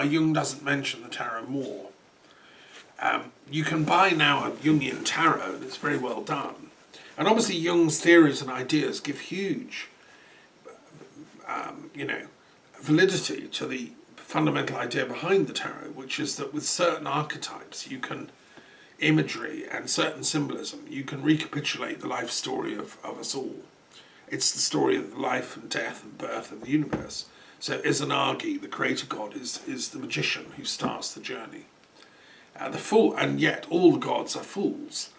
why Jung doesn't mention the tarot more. You can buy now a Jungian tarot, and it's very well done. And obviously Jung's theories and ideas give huge, validity to the fundamental idea behind the tarot, which is that with certain archetypes, imagery and certain symbolism, you can recapitulate the life story of us all. It's the story of the life and death and birth of the universe. So Izanagi, the creator god, is the magician who starts the journey. The fool, and yet all the gods are fools.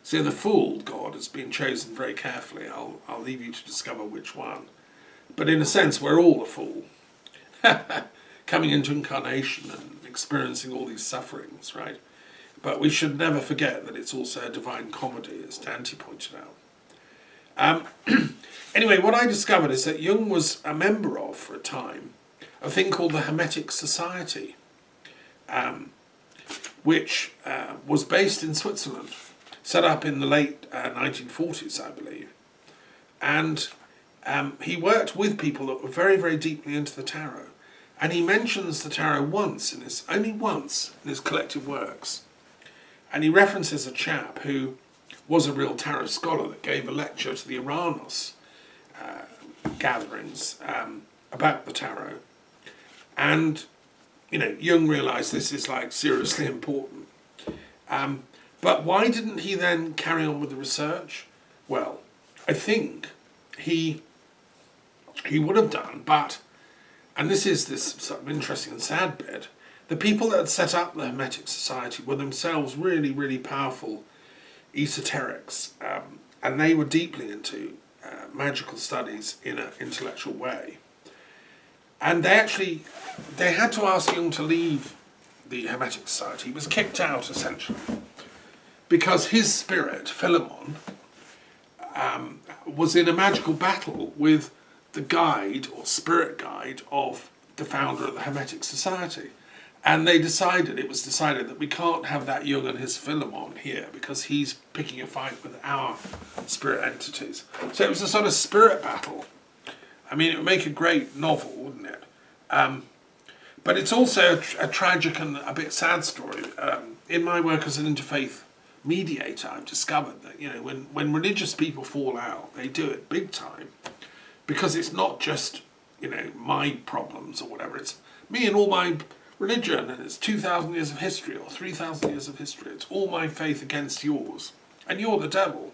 So the fool god has been chosen very carefully. I'll leave you to discover which one. But in a sense, we're all a fool. Coming into incarnation and experiencing all these sufferings, right? But we should never forget that it's also a divine comedy, as Dante pointed out. Anyway, what I discovered is that Jung was a member of, for a time, a thing called the Hermetic Society, which was based in Switzerland, set up in the late 1940s, I believe. And he worked with people that were very, very deeply into the tarot. And he mentions the tarot only once in his collected works. And he references a chap who was a real tarot scholar that gave a lecture to the Uranus gatherings about the tarot. And, Jung realised this is seriously important. But why didn't he then carry on with the research? Well, I think he would have done, but, and this is this sort of interesting and sad bit, the people that had set up the Hermetic Society were themselves really, really powerful esoterics, and they were deeply into magical studies in an intellectual way. And they had to ask Jung to leave the Hermetic Society. He was kicked out, essentially, because his spirit, Philemon, was in a magical battle with the guide, or spirit guide, of the founder of the Hermetic Society. And it was decided that we can't have that Jung and his Philemon here, because he's picking a fight with our spirit entities. So it was a sort of spirit battle. I mean, it would make a great novel, wouldn't it? But it's also a tragic and a bit sad story. In my work as an interfaith mediator, I've discovered that, when religious people fall out, they do it big time. Because it's not just, my problems or whatever. It's me and all my religion, and it's 2,000 years of history or 3,000 years of history. It's all my faith against yours. And you're the devil.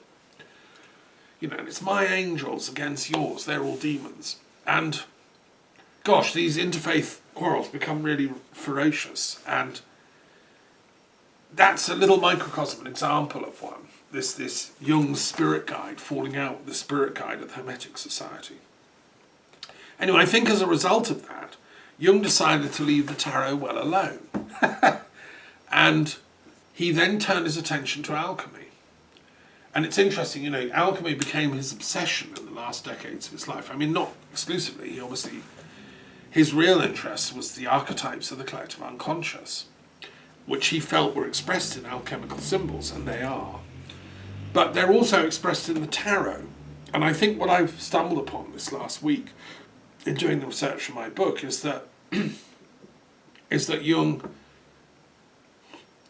And it's my angels against yours. They're all demons. And, gosh, these interfaith quarrels become really ferocious. And that's a little microcosm, an example of one. This Jung's spirit guide falling out with the spirit guide of the Hermetic Society. Anyway, I think as a result of that, Jung decided to leave the tarot well alone. And he then turned his attention to alchemy. And it's interesting, alchemy became his obsession in the last decades of his life. I mean, not exclusively. His real interest was the archetypes of the collective unconscious, which he felt were expressed in alchemical symbols, and they are. But they're also expressed in the tarot. And I think what I've stumbled upon this last week in doing the research for my book is that Jung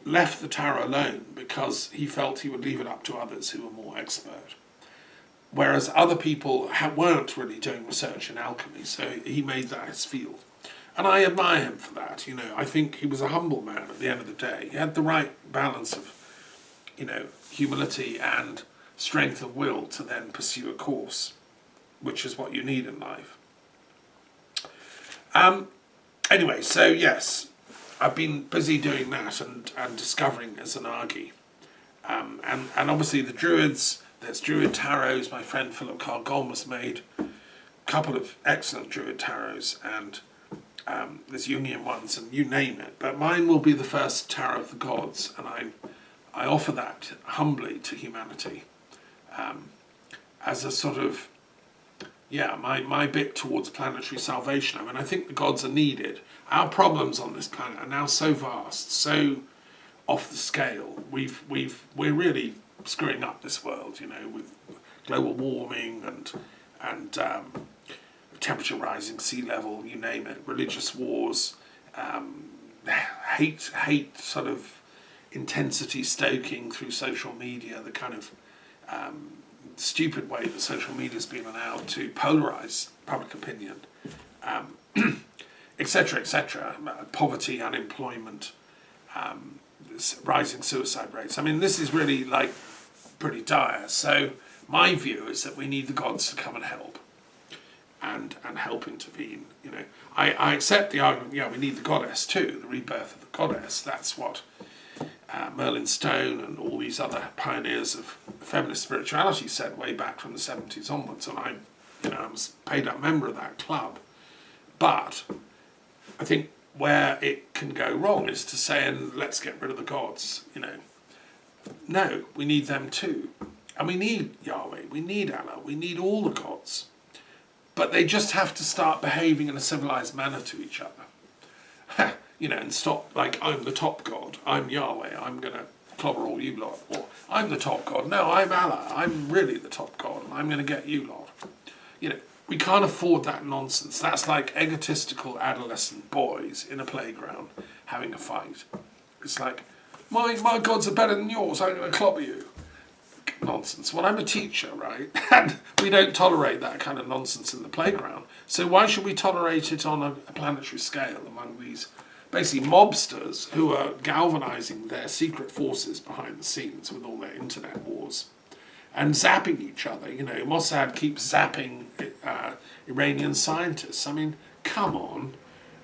left the tarot alone because he felt he would leave it up to others who were more expert. Whereas other people weren't really doing research in alchemy, so he made that his field. And I admire him for that. I think he was a humble man at the end of the day. He had the right balance of, humility and strength of will to then pursue a course, which is what you need in life. Anyway, so yes, I've been busy doing that and discovering Izanagi. And obviously the Druids, there's Druid tarots. My friend Philip Carl Golmas made a couple of excellent Druid tarots, and there's Jungian ones, and you name it. But mine will be the first tarot of the gods, and I offer that humbly to humanity as a sort of, my bit towards planetary salvation. I mean, I think the gods are needed. Our problems on this planet are now so vast, so off the scale. We're really screwing up this world, with global warming and temperature rising, sea level, you name it, religious wars, hate sort of intensity stoking through social media, the kind of stupid way that social media has been allowed to polarize public opinion, etc., etc., poverty, unemployment, rising suicide rates. I mean, this is really like pretty dire. So my view is that we need the gods to come and help, and help intervene. You know, I accept the argument. Yeah, we need the goddess too, the rebirth of the goddess. That's what Merlin Stone and all these other pioneers of feminist spirituality said way back from the 70s onwards, and I was a paid up member of that club. But I think where it can go wrong is to say, and let's get rid of the gods. No, we need them too, and we need Yahweh, we need Allah, we need all the gods, but they just have to start behaving in a civilized manner to each other. And stop like, I'm the top god, I'm Yahweh, I'm going to clobber all you lot. Or, I'm the top god, no, I'm Allah, I'm really the top god, and I'm going to get you lot. We can't afford that nonsense. That's like egotistical adolescent boys in a playground having a fight. It's like, my gods are better than yours, I'm going to clobber you. Nonsense. Well, I'm a teacher, right? And we don't tolerate that kind of nonsense in the playground. So why should we tolerate it on a planetary scale among these basically mobsters who are galvanizing their secret forces behind the scenes with all their internet wars and zapping each other? Mossad keeps zapping Iranian scientists. I mean, come on,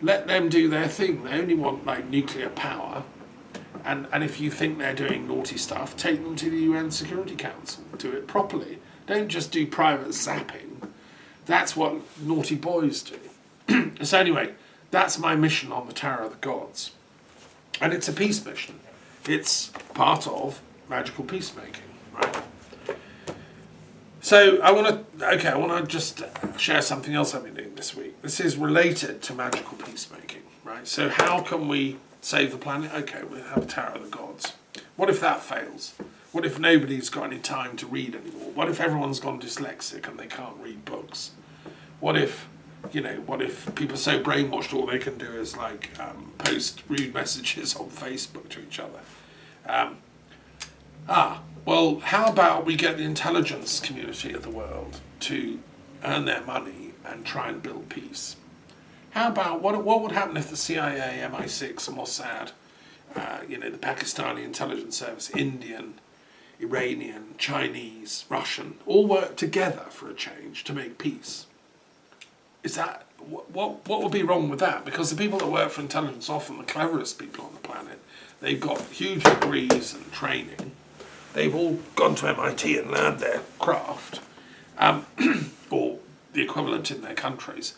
let them do their thing. They only want like nuclear power, and if you think they're doing naughty stuff, take them to the UN Security Council. Do it properly. Don't just do private zapping. That's what naughty boys do. So anyway, that's my mission on the Tower of the Gods. And it's a peace mission. It's part of magical peacemaking, right? So I want to just share something else I've been doing this week. This is related to magical peacemaking, right? So how can we save the planet? Okay, we'll have a Tower of the Gods. What if that fails? What if nobody's got any time to read anymore? What if everyone's gone dyslexic and they can't read books? What if people are so brainwashed all they can do is like post rude messages on Facebook to each other? Well, how about we get the intelligence community of the world to earn their money and try and build peace? How about, what would happen if the CIA, MI6, Mossad, the Pakistani intelligence service, Indian, Iranian, Chinese, Russian, all work together for a change to make peace? Is that, what would be wrong with that? Because the people that work for intelligence are often the cleverest people on the planet. They've got huge degrees and training. They've all gone to MIT and learned their craft, or the equivalent in their countries.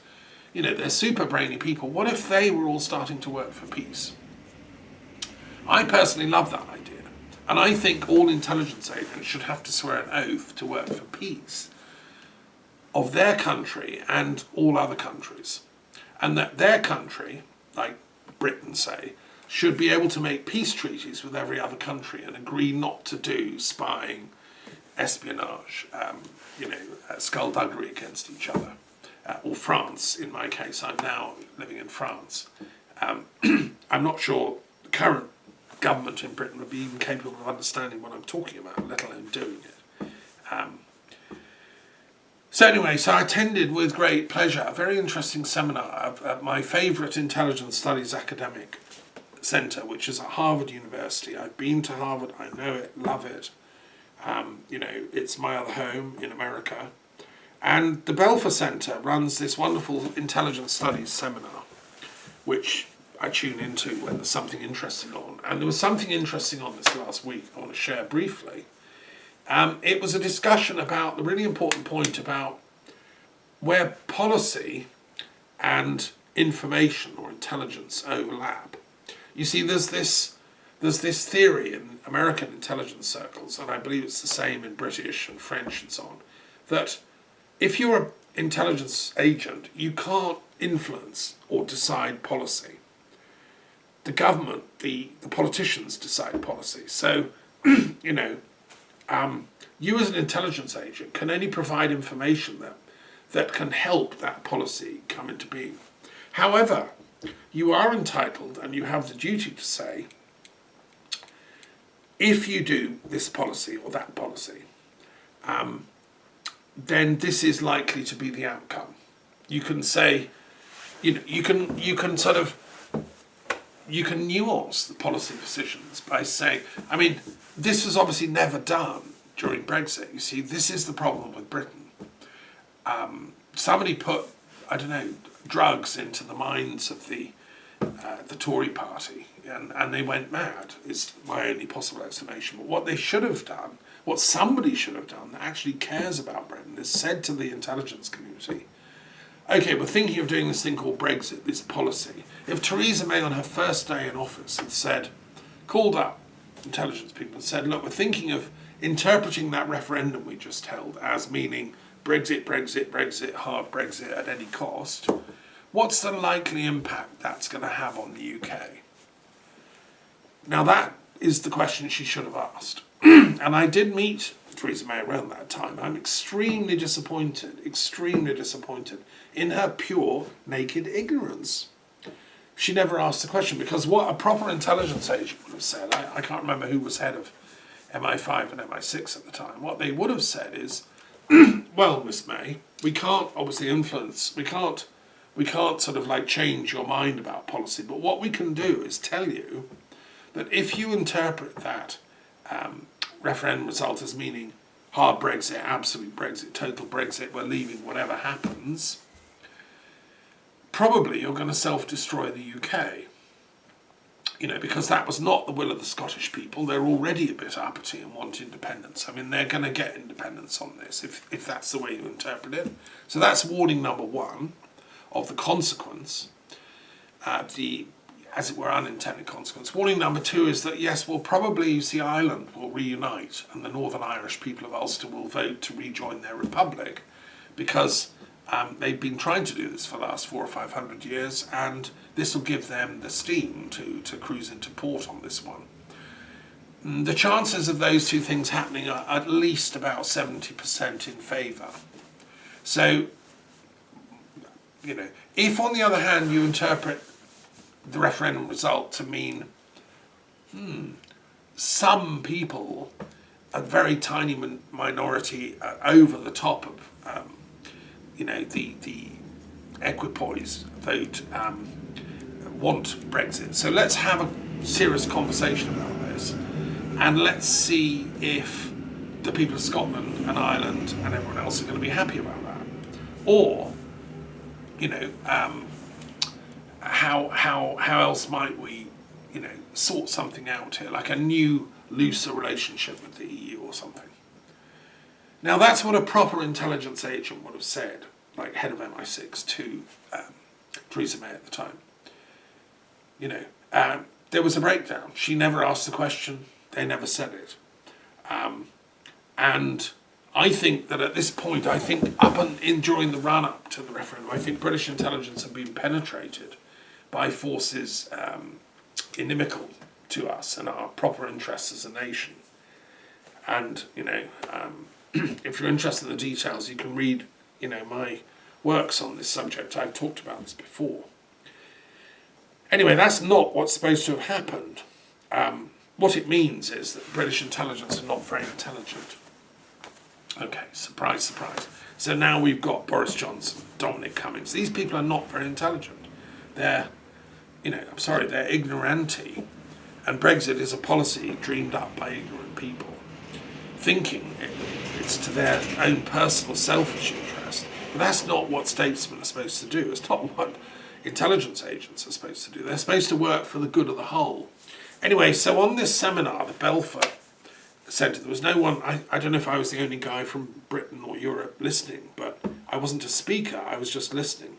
They're super brainy people. What if they were all starting to work for peace? I personally love that idea. And I think all intelligence agents should have to swear an oath to work for peace of their country and all other countries. And that their country, like Britain say, should be able to make peace treaties with every other country and agree not to do spying, espionage, skullduggery against each other. Or France, in my case. I'm now living in France. I'm not sure the current government in Britain would be even capable of understanding what I'm talking about, let alone doing it. So I attended with great pleasure a very interesting seminar at my favourite intelligence studies academic centre, which is at Harvard University. I've been to Harvard, I know it, love it. It's my other home in America. And the Belfer Centre runs this wonderful intelligence studies seminar, which I tune into when there's something interesting on. And there was something interesting on this last week I want to share briefly. It was a discussion about the really important point about where policy and information or intelligence overlap. You see, there's this theory in American intelligence circles, and I believe it's the same in British and French and so on, that if you're an intelligence agent, you can't influence or decide policy. The government, the politicians decide policy. So, you as an intelligence agent can only provide information that can help that policy come into being. However, you are entitled and you have the duty to say, if you do this policy or that policy, then this is likely to be the outcome. You can say, you can sort of, you can nuance the policy decisions by saying, I mean, this was obviously never done during Brexit. You see, this is the problem with Britain. Somebody put, I don't know, drugs into the minds of the Tory party, and they went mad, is my only possible explanation. But what they should have done, what somebody should have done that actually cares about Britain, is said to the intelligence community, okay, we're thinking of doing this thing called Brexit, this policy. If Theresa May on her first day in office had said, called up intelligence people and said, look, we're thinking of interpreting that referendum we just held as meaning Brexit, Brexit, Brexit, hard Brexit at any cost, what's the likely impact that's going to have on the UK? Now that is the question she should have asked. And I did meet Theresa May around that time. I'm extremely disappointed in her pure, naked ignorance. She never asked the question, because what a proper intelligence agent would have said, I can't remember who was head of MI5 and MI6 at the time, what they would have said is, well, Miss May, we can't obviously influence, we can't sort of like change your mind about policy, but what we can do is tell you that if you interpret that referendum result as meaning hard Brexit, absolute Brexit, total Brexit, we're leaving whatever happens, probably you're going to self-destroy the UK. Because that was not the will of the Scottish people. They're already a bit uppity and want independence. I mean, they're going to get independence on this if that's the way you interpret it. So that's warning number one of the consequence, as it were, unintended consequence. Warning number two is that, yes, well, probably the island will reunite and the Northern Irish people of Ulster will vote to rejoin their republic, because they've been trying to do this for the last 400 or 500 years, and this will give them the steam to cruise into port on this one. The chances of those two things happening are at least about 70% in favour. So, if on the other hand you interpret the referendum result to mean some people, a very tiny minority over the top of the equipoise vote want Brexit. So let's have a serious conversation about this, and let's see if the people of Scotland and Ireland and everyone else are going to be happy about that. Or, how else might we, sort something out here, like a new, looser relationship with the EU or something. Now that's what a proper intelligence agent would have said, like head of MI6 to Theresa May at the time. There was a breakdown. She never asked the question. They never said it. And I think that at this point, during the run-up to the referendum, I think British intelligence had been penetrated by forces inimical to us and our proper interests as a nation. And, if you're interested in the details, you can read, my works on this subject. I've talked about this before. Anyway, that's not what's supposed to have happened. What it means is that British intelligence are not very intelligent. Okay, surprise, surprise. So now we've got Boris Johnson, Dominic Cummings. These people are not very intelligent. They're, they're ignoranti. And Brexit is a policy dreamed up by ignorant people, thinking it's to their own personal selfish interest. But that's not what statesmen are supposed to do. It's not what intelligence agents are supposed to do. They're supposed to work for the good of the whole. Anyway, so on this seminar, the Belfer Centre, there was no one, I don't know if I was the only guy from Britain or Europe listening, but I wasn't a speaker, I was just listening.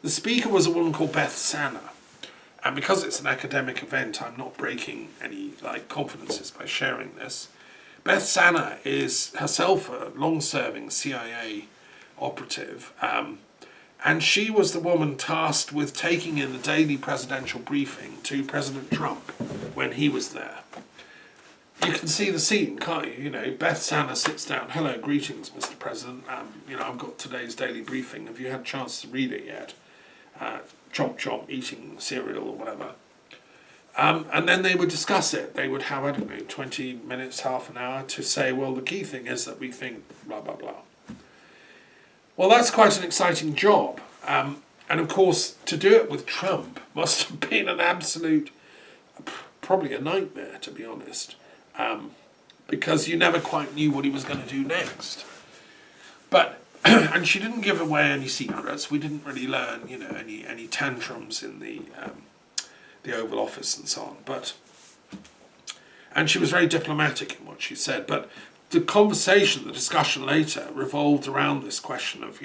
The speaker was a woman called Beth Sanner. And because it's an academic event, I'm not breaking any confidences by sharing this. Beth Sanner is herself a long-serving CIA operative, and she was the woman tasked with taking in the daily presidential briefing to President Trump when he was there. You can see the scene, can't you? Beth Sanner sits down. Hello, greetings, Mr. President. I've got today's daily briefing. Have you had a chance to read it yet? chomp chomp, eating cereal or whatever. And then they would discuss it. They would have, I don't know, 20 minutes, half an hour to say, well, the key thing is that we think blah, blah, blah. Well, that's quite an exciting job. And of course, to do it with Trump must have been an absolute, probably a nightmare, to be honest. Because you never quite knew what he was going to do next. But, and she didn't give away any secrets. We didn't really learn, any tantrums in the Oval Office and so on. And she was very diplomatic in what she said. But the conversation, the discussion later, revolved around this question of,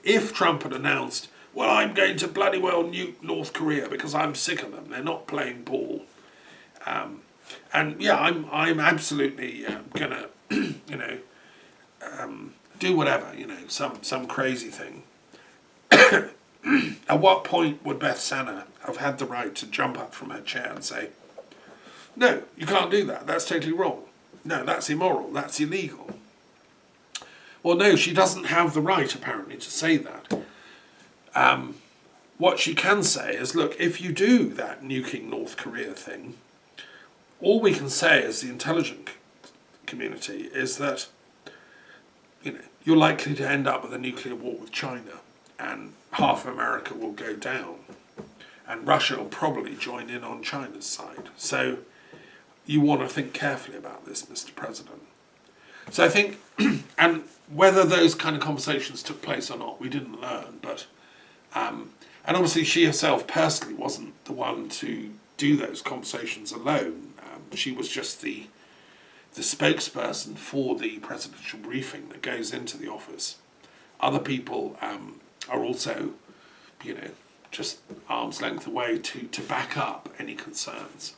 if Trump had announced, well, I'm going to bloody well nuke North Korea because I'm sick of them. They're not playing ball. And yeah, I'm absolutely gonna, do whatever, some crazy thing. At what point would Beth Sanner have had the right to jump up from her chair and say, no, you can't do that, that's totally wrong. No, that's immoral, that's illegal. Well, no, she doesn't have the right, apparently, to say that. What she can say is, look, if you do that nuking North Korea thing, all we can say as the intelligence community is that, you're likely to end up with a nuclear war with China, and half of America will go down, and Russia will probably join in on China's side. So you want to think carefully about this, Mr. President. So I think, and whether those kind of conversations took place or not, we didn't learn, but, and obviously she herself personally wasn't the one to do those conversations alone. She was just the spokesperson for the presidential briefing that goes into the office. Other people are also, just arm's length away to back up any concerns.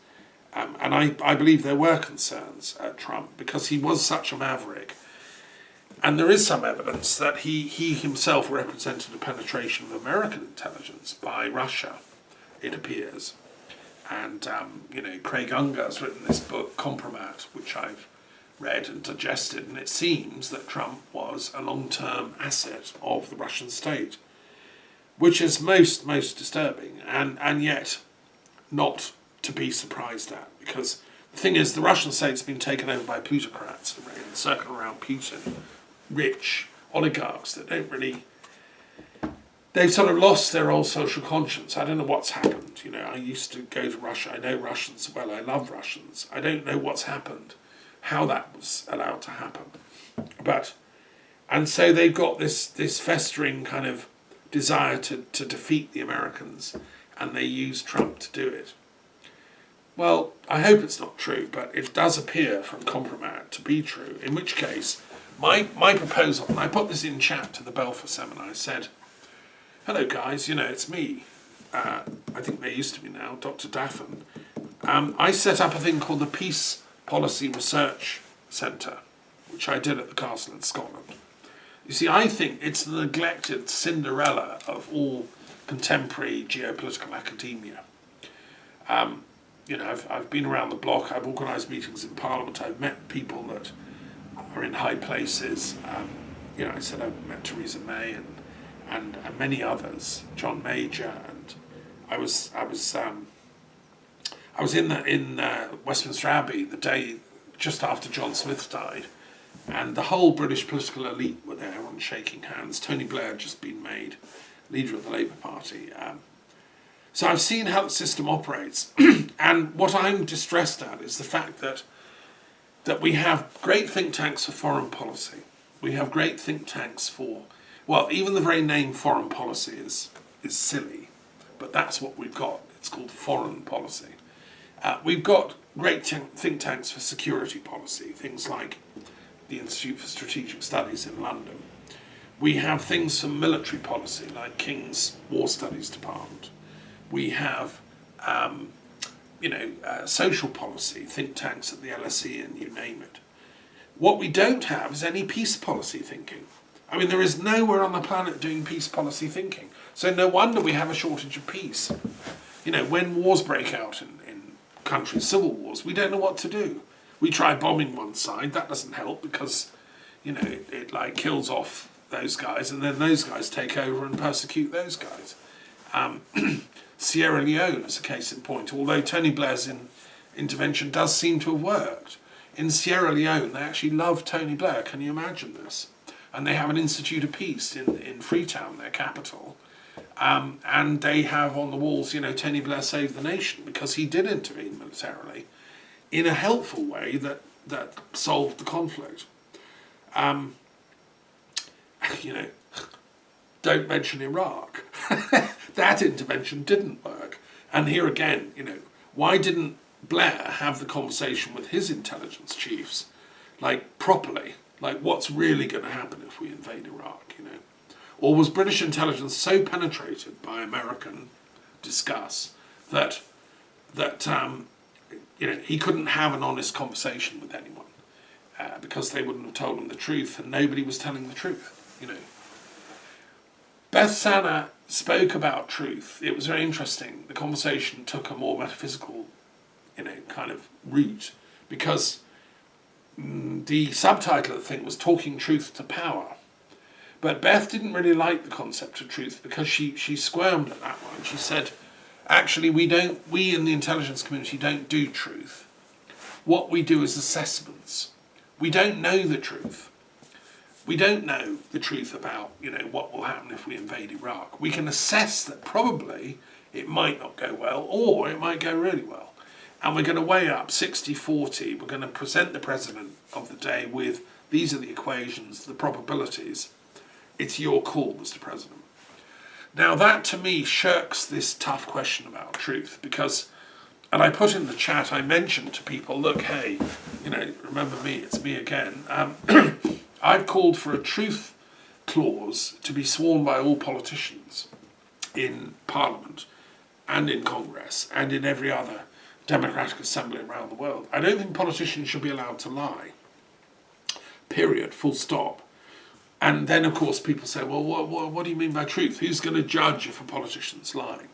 And I believe there were concerns at Trump because he was such a maverick. And there is some evidence that he himself represented a penetration of American intelligence by Russia, it appears. And, Craig Unger has written this book, Compromat, which I've read and digested, and it seems that Trump was a long-term asset of the Russian state, which is most disturbing, and yet not to be surprised at, because the thing is, the Russian state's been taken over by plutocrats in the circle around Putin, rich oligarchs that don't really... They've sort of lost their old social conscience. I don't know what's happened. I used to go to Russia. I know Russians well. I love Russians. I don't know what's happened, how that was allowed to happen. And so they've got this festering kind of desire to defeat the Americans, and they use Trump to do it. Well, I hope it's not true, but it does appear from Compromat to be true, in which case my proposal, and I put this in chat to the Belfer seminar, I said, hello guys, it's me. I think they used to be now, Dr. Daffern. I set up a thing called the Peace Policy Research Centre, which I did at the Castle in Scotland. You see, I think it's the neglected Cinderella of all contemporary geopolitical academia. I've been around the block, I've organised meetings in Parliament, I've met people that are in high places. I said I've met Theresa May and many others, John Major, and I was in Westminster Abbey the day just after John Smith died, and the whole British political elite were there, everyone shaking hands. Tony Blair had just been made leader of the Labour Party. So I've seen how the system operates, and what I'm distressed at is the fact that we have great think tanks for foreign policy. We have great think tanks for, well, even the very name foreign policy is silly, but that's what we've got. It's called foreign policy. We've got great think tanks for security policy, things like the Institute for Strategic Studies in London. We have things for military policy, like King's War Studies Department. We have, social policy, think tanks at the LSE and you name it. What we don't have is any peace policy thinking. I mean, there is nowhere on the planet doing peace policy thinking. So no wonder we have a shortage of peace. When wars break out in countries, civil wars, we don't know what to do. We try bombing one side, that doesn't help because, it kills off those guys, and then those guys take over and persecute those guys. Sierra Leone is a case in point, although Tony Blair's intervention does seem to have worked. In Sierra Leone, they actually love Tony Blair. Can you imagine this? And they have an Institute of Peace in Freetown, their capital. And they have on the walls, Tony Blair saved the nation, because he did intervene militarily in a helpful way that solved the conflict. Don't mention Iraq. That intervention didn't work. And here again, why didn't Blair have the conversation with his intelligence chiefs, properly? What's really going to happen if we invade Iraq, Or was British intelligence so penetrated by American discuss that he couldn't have an honest conversation with anyone because they wouldn't have told him the truth, and nobody was telling the truth, Beth Sanner spoke about truth. It was very interesting. The conversation took a more metaphysical, kind of route, because the subtitle of the thing was Talking Truth to Power. But Beth didn't really like the concept of truth, because she squirmed at that one. She said, actually, we in the intelligence community don't do truth. What we do is assessments. We don't know the truth. We don't know the truth about, what will happen if we invade Iraq. We can assess that probably it might not go well, or it might go really well. And we're going to weigh up 60-40. We're going to present the president of the day with, these are the equations, the probabilities. It's your call, Mr. President. Now that to me shirks this tough question about truth, because, and I put in the chat, I mentioned to people, look, hey, remember me, it's me again. I've called for a truth clause to be sworn by all politicians in Parliament and in Congress and in every other democratic assembly around the world. I don't think politicians should be allowed to lie. Period. Full stop. And then, of course, people say, well, what do you mean by truth? Who's going to judge if a politician's lying?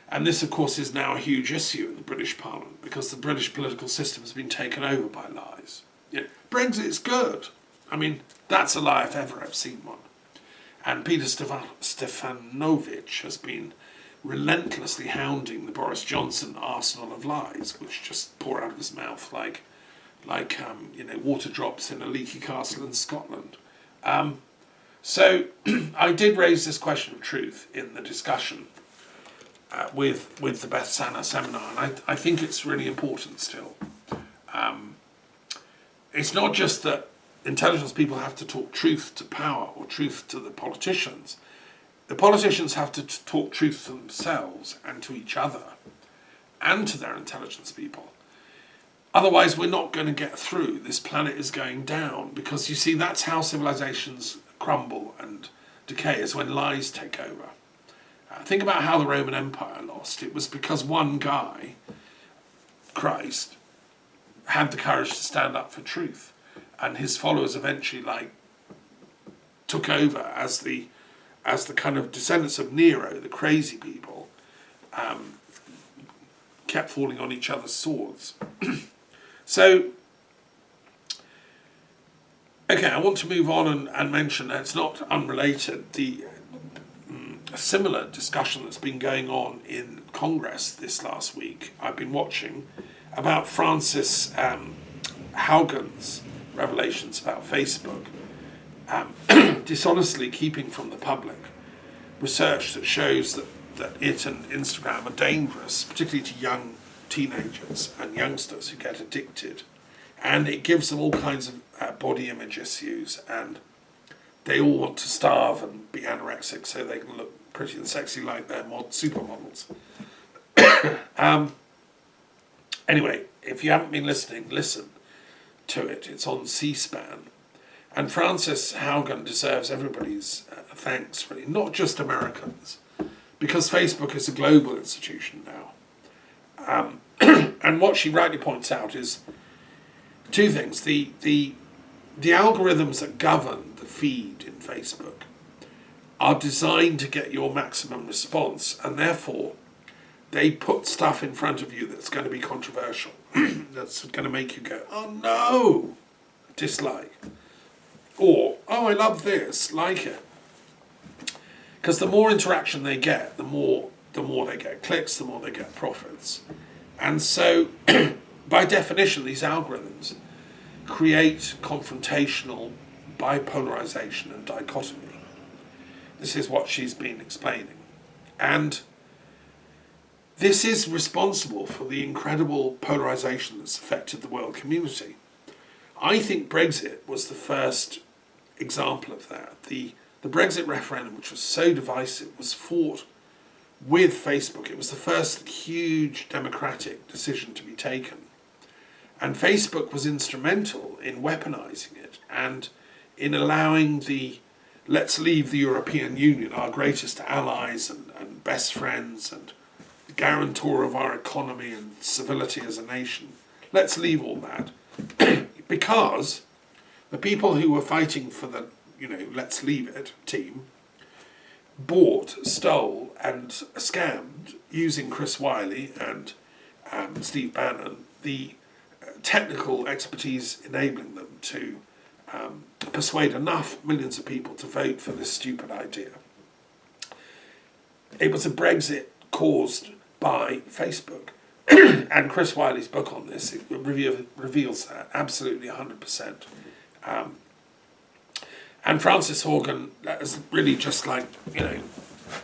And this, of course, is now a huge issue in the British Parliament, because the British political system has been taken over by lies. Brexit's good. I mean, that's a lie if ever I've seen one. And Peter Stefanovic has been relentlessly hounding the Boris Johnson arsenal of lies, which just pour out of his mouth like water drops in a leaky castle in Scotland. So I did raise this question of truth in the discussion with the Beth Sanner seminar, and I think it's really important still. It's not just that intelligence people have to talk truth to power or truth to the politicians. The politicians have to talk truth to themselves and to each other and to their intelligence people. Otherwise, we're not going to get through. This planet is going down, because you see, that's how civilizations crumble and decay, is when lies take over. Think about how the Roman Empire lost. It was because one guy, Christ, had the courage to stand up for truth, and his followers eventually took over as the kind of descendants of Nero, the crazy people, kept falling on each other's swords. So, okay, I want to move on and mention, it's not unrelated, a similar discussion that's been going on in Congress this last week. I've been watching about Francis Haugen's revelations about Facebook, dishonestly keeping from the public research that shows that it and Instagram are dangerous, particularly to young teenagers and youngsters who get addicted, and it gives them all kinds of body image issues, and they all want to starve and be anorexic so they can look pretty and sexy like their supermodels. Anyway, if you haven't been listening, listen to it. It's on C-SPAN. And Francis Haugen deserves everybody's thanks, really, not just Americans, because Facebook is a global institution now. And what she rightly points out is two things. The algorithms that govern the feed in Facebook are designed to get your maximum response, and therefore they put stuff in front of you that's going to be controversial, that's going to make you go, oh no, dislike, or oh I love this, like it. Because the more interaction they get, the more they get clicks, the more they get profits. And so, by definition, these algorithms create confrontational bipolarization and dichotomy. This is what she's been explaining. And this is responsible for the incredible polarization that's affected the world community. I think Brexit was the first example of that. The Brexit referendum, which was so divisive, was fought with Facebook. It was the first huge democratic decision to be taken. And Facebook was instrumental in weaponizing it and in allowing the let's leave the European Union, our greatest allies and best friends and guarantor of our economy and civility as a nation. Let's leave all that. Because the people who were fighting for the, let's leave it team bought, stole and scammed, using Chris Wylie and Steve Bannon, the technical expertise enabling them to persuade enough millions of people to vote for this stupid idea. It was a Brexit caused by Facebook. And Chris Wylie's book on this reveals that absolutely 100%. And Frances Haugen is really just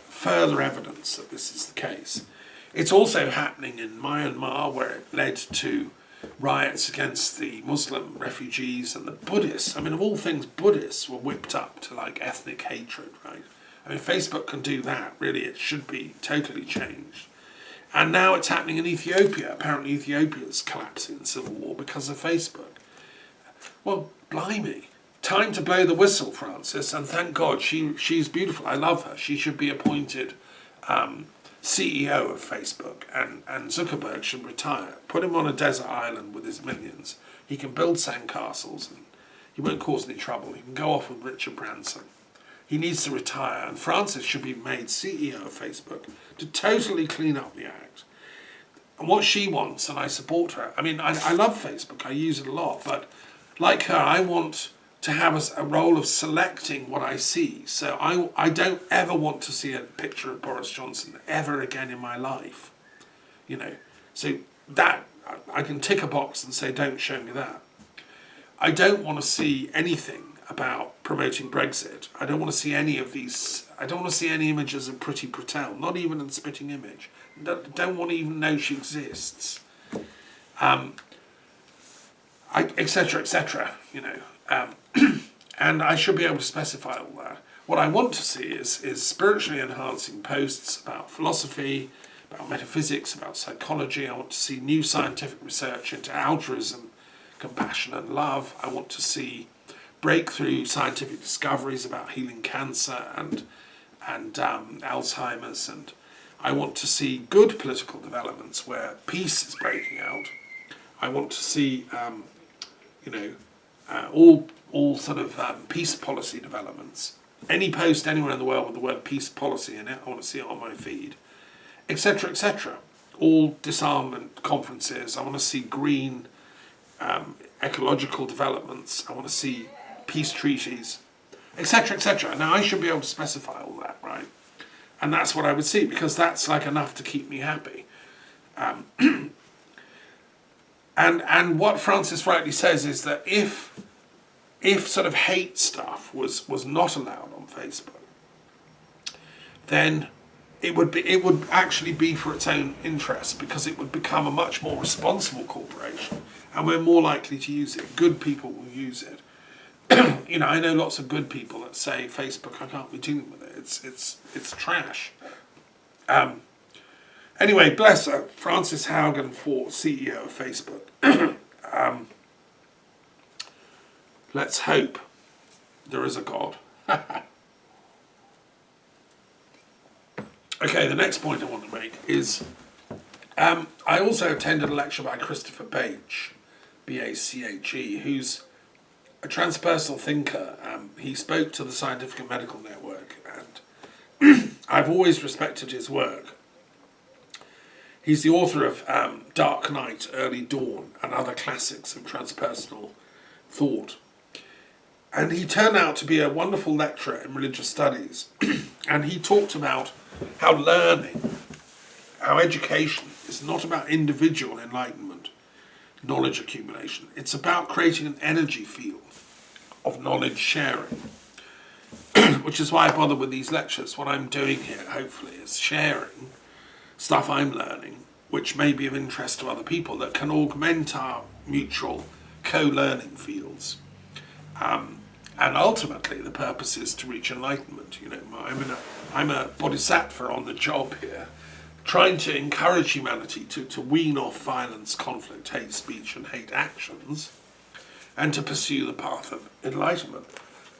further evidence that this is the case. It's also happening in Myanmar, where it led to riots against the Muslim refugees and the Buddhists. I mean, of all things, Buddhists were whipped up to ethnic hatred, right? I mean, Facebook can do that. Really, it should be totally changed. And now it's happening in Ethiopia. Apparently Ethiopia's collapsing in civil war because of Facebook. Well, blimey. Time to blow the whistle, Frances, and thank God she's beautiful. I love her. She should be appointed CEO of Facebook, and Zuckerberg should retire. Put him on a desert island with his minions. He can build sandcastles and he won't cause any trouble. He can go off with Richard Branson. He needs to retire, and Frances should be made CEO of Facebook to totally clean up the act. And what she wants, and I support her, I mean, I love Facebook, I use it a lot, but like her, I want to have a role of selecting what I see. So I don't ever want to see a picture of Boris Johnson ever again in my life. So that, I can tick a box and say, don't show me that. I don't want to see anything about promoting Brexit. I don't want to see any of these. I don't want to see any images of Priti Patel, not even a spitting image. Don't want to even know she exists. Etc., etc. And I should be able to specify all that. What I want to see is spiritually enhancing posts about philosophy, about metaphysics, about psychology. I want to see new scientific research into altruism, compassion and love. I want to see breakthrough scientific discoveries about healing cancer and Alzheimer's, and I want to see good political developments where peace is breaking out. I want to see all sort of peace policy developments. Any post anywhere in the world with the word peace policy in it, I want to see it on my feed, etc., etc. All disarmament conferences. I want to see green ecological developments. I want to see peace treaties, etc., etc. Now, I should be able to specify all that, right? And that's what I would see, because that's enough to keep me happy. And what Frances rightly says is that if sort of hate stuff was not allowed on Facebook, then it would actually be for its own interest, because it would become a much more responsible corporation, and we're more likely to use it. Good people will use it. I know lots of good people that say Facebook, I can't be dealing with it. It's trash. Anyway, bless her, Frances Haugen for CEO of Facebook. Let's hope there is a God. Okay, the next point I want to make is I also attended a lecture by Christopher Bache, B-A-C-H-E, who's a transpersonal thinker. He spoke to the Scientific and Medical Network, and I've always respected his work. He's the author of Dark Night, Early Dawn, and other classics of transpersonal thought. And he turned out to be a wonderful lecturer in religious studies. And he talked about how learning, how education is not about individual enlightenment, knowledge accumulation. It's about creating an energy field of knowledge sharing, which is why I bother with these lectures. What I'm doing here, hopefully, is sharing stuff I'm learning, which may be of interest to other people, that can augment our mutual co-learning fields. And ultimately, the purpose is to reach enlightenment. You know, I'm a bodhisattva on the job here, trying to encourage humanity to wean off violence, conflict, hate speech, and hate actions, and to pursue the path of enlightenment.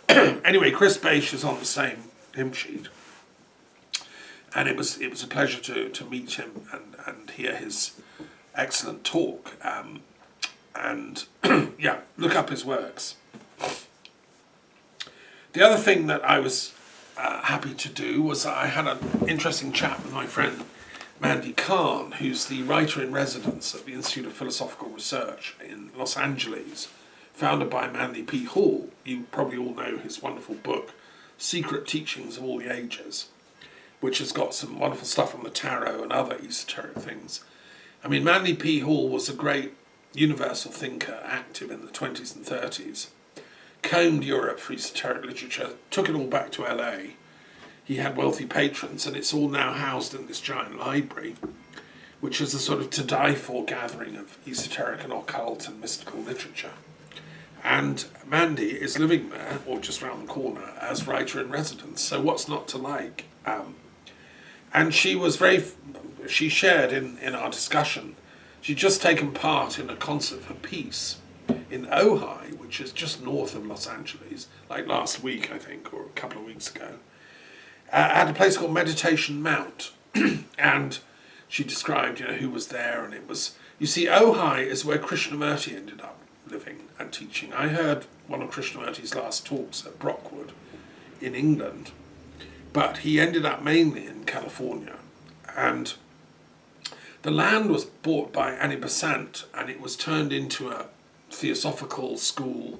Anyway, Chris Bache is on the same hymn sheet, and it was a pleasure to meet him and hear his excellent talk. And yeah, look up his works. The other thing that I was happy to do was I had an interesting chat with my friend Mandy Kahn, who's the writer-in-residence at the Institute of Philosophical Research in Los Angeles, founded by Manly P. Hall. You probably all know his wonderful book, Secret Teachings of All the Ages, which has got some wonderful stuff on the tarot and other esoteric things. I mean, Manly P. Hall was a great universal thinker, active in the 20s and 30s, combed Europe for esoteric literature, took it all back to LA. He had wealthy patrons, and it's all now housed in this giant library, which is a sort of to die for gathering of esoteric and occult and mystical literature. And Mandy is living there, or just round the corner, as writer-in-residence, so what's not to like? And she was she shared in our discussion, she'd just taken part in a concert for peace in Ojai, which is just north of Los Angeles, like last week, I think, or a couple of weeks ago, at a place called Meditation Mount. And she described, who was there, and it was, you see, Ojai is where Krishnamurti ended up living and teaching. I heard one of Krishnamurti's last talks at Brockwood in England, but he ended up mainly in California. And the land was bought by Annie Besant, and it was turned into a theosophical school,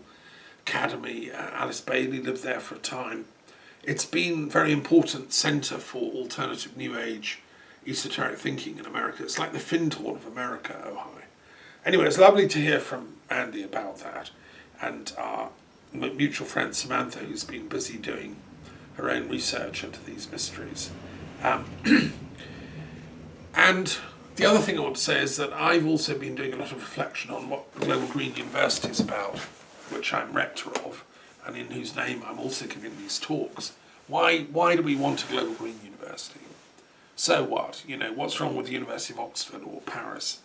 academy. Alice Bailey lived there for a time. It's been a very important centre for alternative New Age esoteric thinking in America. It's like the Findhorn of America, Ojai. Anyway, it's lovely to hear from Andy about that, and our mutual friend Samantha, who's been busy doing her own research into these mysteries. And the other thing I want to say is that I've also been doing a lot of reflection on what the Global Green University is about, which I'm rector of, and in whose name I'm also giving these talks. Why do we want a Global Green University? So what? What's wrong with the University of Oxford or Paris?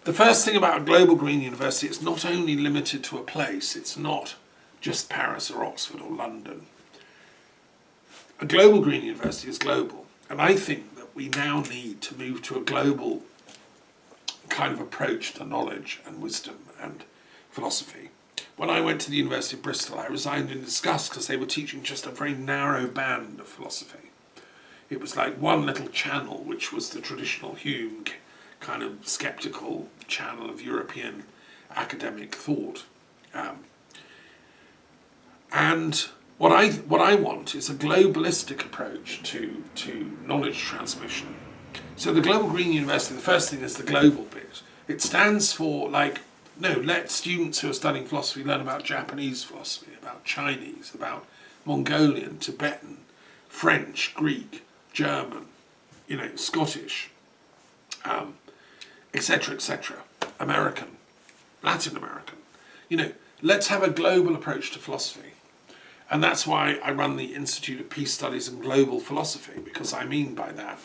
The first thing about a Global Green University, it's not only limited to a place. It's not just Paris or Oxford or London. A Global Green University is global, and I think that we now need to move to a global kind of approach to knowledge and wisdom and philosophy. When I went to the University of Bristol, I resigned in disgust because they were teaching just a very narrow band of philosophy. It was like one little channel, which was the traditional Hume kind of sceptical channel of European academic thought. And what I want is a globalistic approach to knowledge transmission. So the Global Green University, the first thing is the global bit. It stands for let students who are studying philosophy learn about Japanese philosophy, about Chinese, about Mongolian, Tibetan, French, Greek, German, Scottish, etc., etc., American, Latin American. Let's have a global approach to philosophy. And that's why I run the Institute of Peace Studies and Global Philosophy, because I mean by that,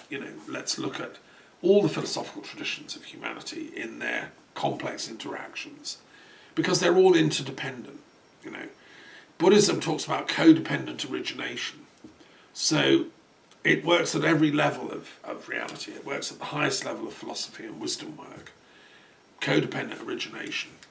let's look at all the philosophical traditions of humanity in their complex interactions, because they're all interdependent. Buddhism talks about codependent origination. So it works at every level of reality. It works at the highest level of philosophy and wisdom work. Codependent origination.